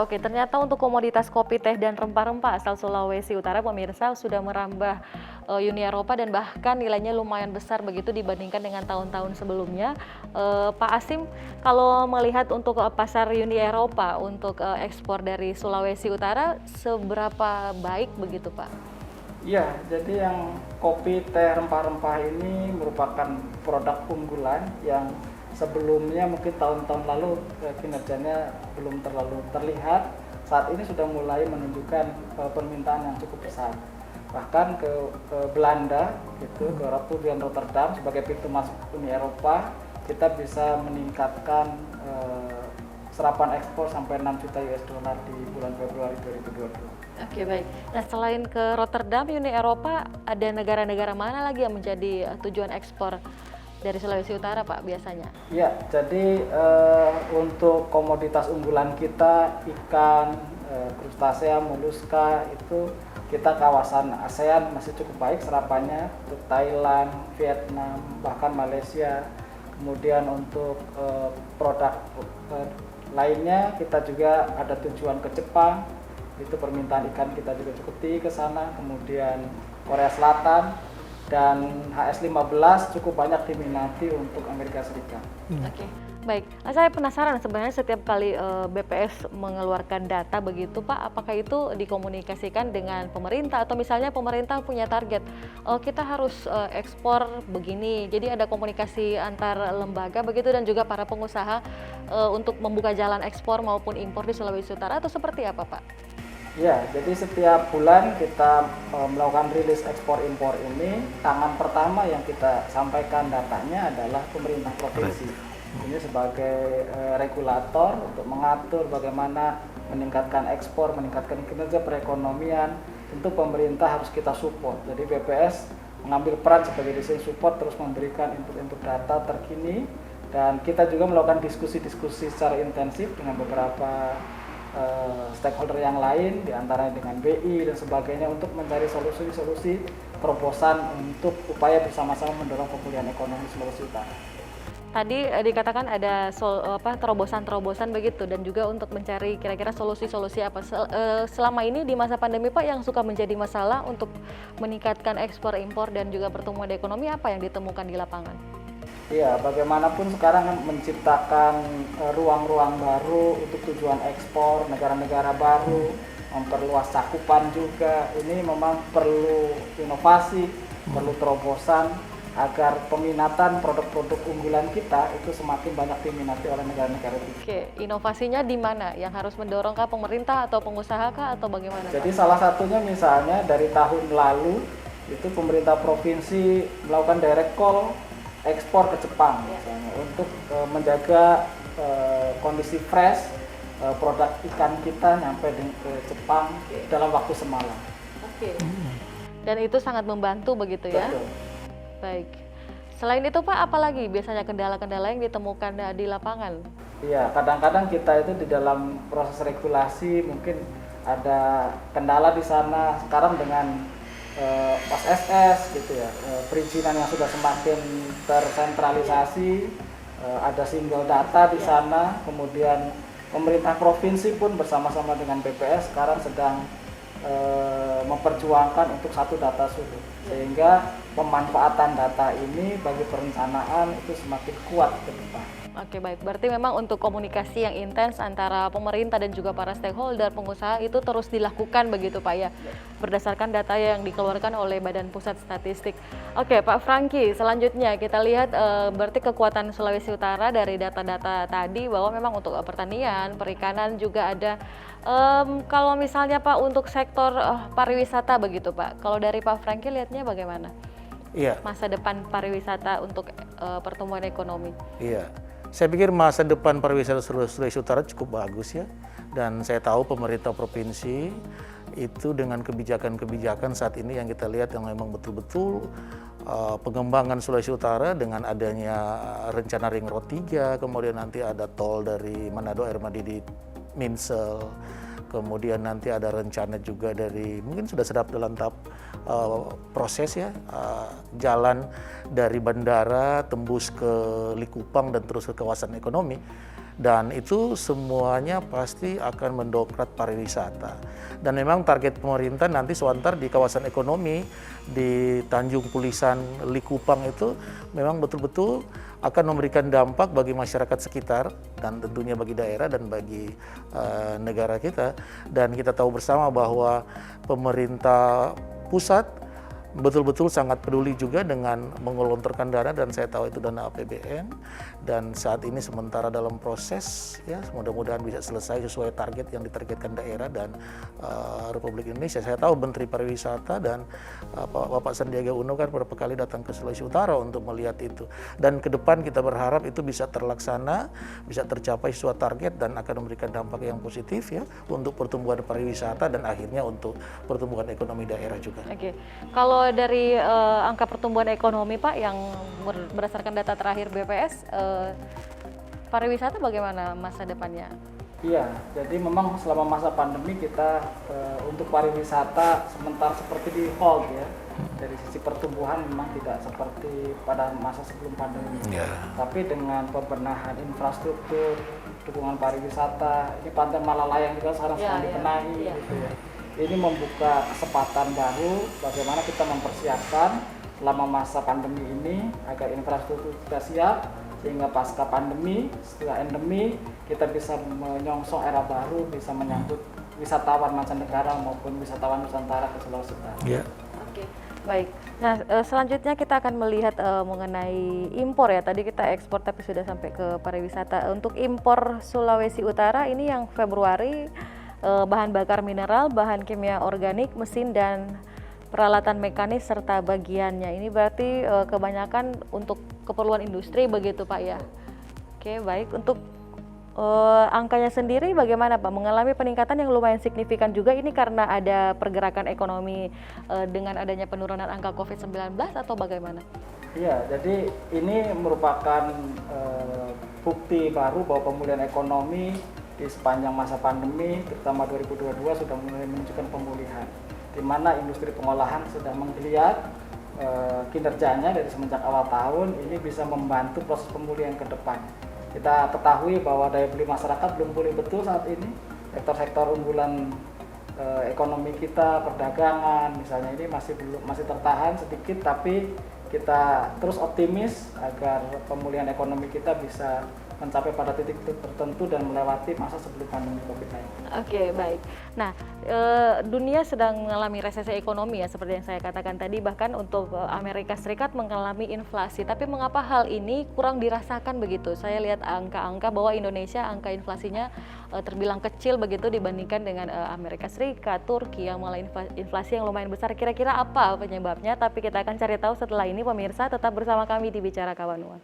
oke. Ternyata untuk komoditas kopi, teh, dan rempah-rempah asal Sulawesi Utara, pemirsa sudah merambah Uni Eropa dan bahkan nilainya lumayan besar begitu dibandingkan dengan tahun-tahun sebelumnya. Pak Asim, kalau melihat untuk pasar Uni Eropa untuk ekspor dari Sulawesi Utara, seberapa baik begitu, Pak? Iya, jadi yang kopi, teh, rempah-rempah ini merupakan produk unggulan yang sebelumnya mungkin tahun-tahun lalu kinerjanya belum terlalu terlihat. Saat ini sudah mulai menunjukkan permintaan yang cukup besar. Bahkan ke Belanda, gitu, ke Ratu dan Rotterdam sebagai pintu masuk Uni Eropa, kita bisa meningkatkan serapan ekspor sampai 6 juta US dollar di bulan Februari 2022. Oke, baik. Nah, selain ke Rotterdam, Uni Eropa, ada negara-negara mana lagi yang menjadi tujuan ekspor dari Sulawesi Utara, Pak, biasanya? Ya, jadi untuk komoditas unggulan kita, ikan, krustasea, moluska, itu kita kawasan ASEAN masih cukup baik serapannya, untuk Thailand, Vietnam, bahkan Malaysia. Kemudian untuk produk lainnya kita juga ada tujuan ke Jepang, itu permintaan ikan kita juga cukup tinggi ke sana. Kemudian Korea Selatan dan HS15 cukup banyak diminati untuk Amerika Serikat. Oke, baik. Nah, saya penasaran sebenarnya setiap kali BPS mengeluarkan data begitu, Pak, apakah itu dikomunikasikan dengan pemerintah atau misalnya pemerintah punya target, kita harus ekspor begini. Jadi ada komunikasi antar lembaga begitu dan juga para pengusaha untuk membuka jalan ekspor maupun impor di Sulawesi Utara atau seperti apa, Pak? Ya, jadi setiap bulan kita melakukan rilis ekspor impor ini. Tangan pertama yang kita sampaikan datanya adalah pemerintah provinsi. Ini sebagai regulator untuk mengatur bagaimana meningkatkan ekspor, meningkatkan kinerja perekonomian. Tentu pemerintah harus kita support. Jadi BPS mengambil peran sebagai desain support, terus memberikan input-input data terkini, dan kita juga melakukan diskusi-diskusi secara intensif dengan beberapa stakeholder yang lain, diantaranya dengan BI dan sebagainya, untuk mencari solusi-solusi terobosan untuk upaya bersama-sama mendorong pemulihan ekonomi Sulawesi Utara. Tadi dikatakan ada terobosan-terobosan begitu dan juga untuk mencari kira-kira solusi-solusi apa selama ini di masa pandemi, Pak, yang suka menjadi masalah untuk meningkatkan ekspor impor dan juga pertumbuhan ekonomi, apa yang ditemukan di lapangan? Iya, bagaimanapun sekarang kan menciptakan ruang-ruang baru untuk tujuan ekspor, negara-negara baru, memperluas cakupan juga. Ini memang perlu inovasi, perlu terobosan agar peminatan produk-produk unggulan kita itu semakin banyak diminati oleh negara-negara itu. Oke, inovasinya di mana? Yang harus mendorong kah pemerintah atau pengusaha kah atau bagaimana? Jadi salah satunya misalnya dari tahun lalu itu pemerintah provinsi melakukan direct call ekspor ke Jepang misalnya, untuk menjaga kondisi fresh produk ikan kita nyampe ke Jepang dalam waktu semalam. Oke. Dan itu sangat membantu begitu ya? Betul. Baik. Selain itu, Pak, apalagi biasanya kendala-kendala yang ditemukan di lapangan? Iya, kadang-kadang kita itu di dalam proses regulasi mungkin ada kendala di sana. Sekarang dengan OSS gitu ya, perizinan yang sudah semakin tersentralisasi, ada single data di sana. Kemudian pemerintah provinsi pun bersama-sama dengan BPS sekarang sedang memperjuangkan untuk satu data suhu, sehingga pemanfaatan data ini bagi perencanaan itu semakin kuat ke depan. Oke, baik. Berarti memang untuk komunikasi yang intens antara pemerintah dan juga para stakeholder, pengusaha itu terus dilakukan begitu, Pak, ya? Berdasarkan data yang dikeluarkan oleh Badan Pusat Statistik. Oke, Pak Franky, selanjutnya kita lihat berarti kekuatan Sulawesi Utara dari data-data tadi bahwa memang untuk pertanian, perikanan juga ada. Kalau misalnya, Pak, untuk sektor pariwisata begitu, Pak. Kalau dari Pak Franky lihatnya bagaimana? Iya. Masa depan pariwisata untuk pertumbuhan ekonomi. Iya. Saya pikir masa depan pariwisata Sulawesi Utara cukup bagus ya. Dan saya tahu pemerintah provinsi itu dengan kebijakan-kebijakan saat ini yang kita lihat yang memang betul-betul pengembangan Sulawesi Utara dengan adanya rencana Ring Road 3, kemudian nanti ada tol dari Manado Air Madidi Minsel, kemudian nanti ada rencana juga dari, mungkin sudah sedap dalam tahap proses ya, jalan dari bandara tembus ke Likupang dan terus ke kawasan ekonomi. Dan itu semuanya pasti akan mendongkrak pariwisata. Dan memang target pemerintah nanti sebentar di kawasan ekonomi di Tanjung Pulisan, Likupang itu memang betul-betul akan memberikan dampak bagi masyarakat sekitar dan tentunya bagi daerah dan bagi negara kita. Dan kita tahu bersama bahwa pemerintah pusat betul-betul sangat peduli juga dengan mengelontorkan dana, dan saya tahu itu dana APBN, dan saat ini sementara dalam proses ya, mudah-mudahan bisa selesai sesuai target yang ditargetkan daerah dan Republik Indonesia. Saya tahu Menteri Pariwisata dan Bapak Sandiaga Uno kan beberapa kali datang ke Sulawesi Utara untuk melihat itu, dan ke depan kita berharap itu bisa terlaksana, bisa tercapai sesuai target dan akan memberikan dampak yang positif ya untuk pertumbuhan pariwisata dan akhirnya untuk pertumbuhan ekonomi daerah juga. Oke, kalau dari angka pertumbuhan ekonomi Pak yang berdasarkan data terakhir BPS, pariwisata bagaimana masa depannya? Iya, jadi memang selama masa pandemi kita untuk pariwisata sementara seperti di hold ya. Dari sisi pertumbuhan memang tidak seperti pada masa sebelum pandemi. Tapi dengan pembenahan infrastruktur, dukungan pariwisata, ini Pantai Malalayang juga sekarang sedang dibenahi gitu ya. Ini membuka kesempatan baru bagaimana kita mempersiapkan selama masa pandemi ini agar infrastruktur kita siap, sehingga pasca pandemi, setelah endemi, kita bisa menyongsong era baru, bisa menyambut wisatawan mancanegara maupun wisatawan Nusantara ke Sulawesi Utara. Oke, baik. Nah, selanjutnya kita akan melihat mengenai impor ya. Tadi kita ekspor tapi sudah sampai ke pariwisata. Untuk impor Sulawesi Utara ini yang Februari, bahan bakar mineral, bahan kimia organik, mesin dan peralatan mekanis serta bagiannya. Ini berarti kebanyakan untuk keperluan industri begitu Pak ya. Oke, baik. Untuk angkanya sendiri bagaimana Pak? Mengalami peningkatan yang lumayan signifikan juga ini karena ada pergerakan ekonomi dengan adanya penurunan angka COVID-19 atau bagaimana? Iya, jadi ini merupakan bukti baru bahwa pemulihan ekonomi di sepanjang masa pandemi, terutama 2022 sudah mulai menunjukkan pemulihan, di mana industri pengolahan sedang menggeliat kinerjanya dari semenjak awal tahun. Ini bisa membantu proses pemulihan ke depan. Kita ketahui bahwa daya beli masyarakat belum pulih betul saat ini. Sektor-sektor unggulan ekonomi kita, perdagangan misalnya, ini masih tertahan sedikit, tapi kita terus optimis agar pemulihan ekonomi kita bisa mencapai pada titik tertentu dan melewati masa sebelum pandemi COVID-19. Oke, baik. Nah, dunia sedang mengalami resesi ekonomi ya, seperti yang saya katakan tadi, bahkan untuk Amerika Serikat mengalami inflasi. Tapi mengapa hal ini kurang dirasakan begitu? Saya lihat angka-angka bahwa Indonesia, angka inflasinya terbilang kecil begitu dibandingkan dengan Amerika Serikat, Turki yang malah inflasi yang lumayan besar. Kira-kira apa penyebabnya? Tapi kita akan cari tahu setelah ini, pemirsa. Tetap bersama kami di Bicara Kawan Uang.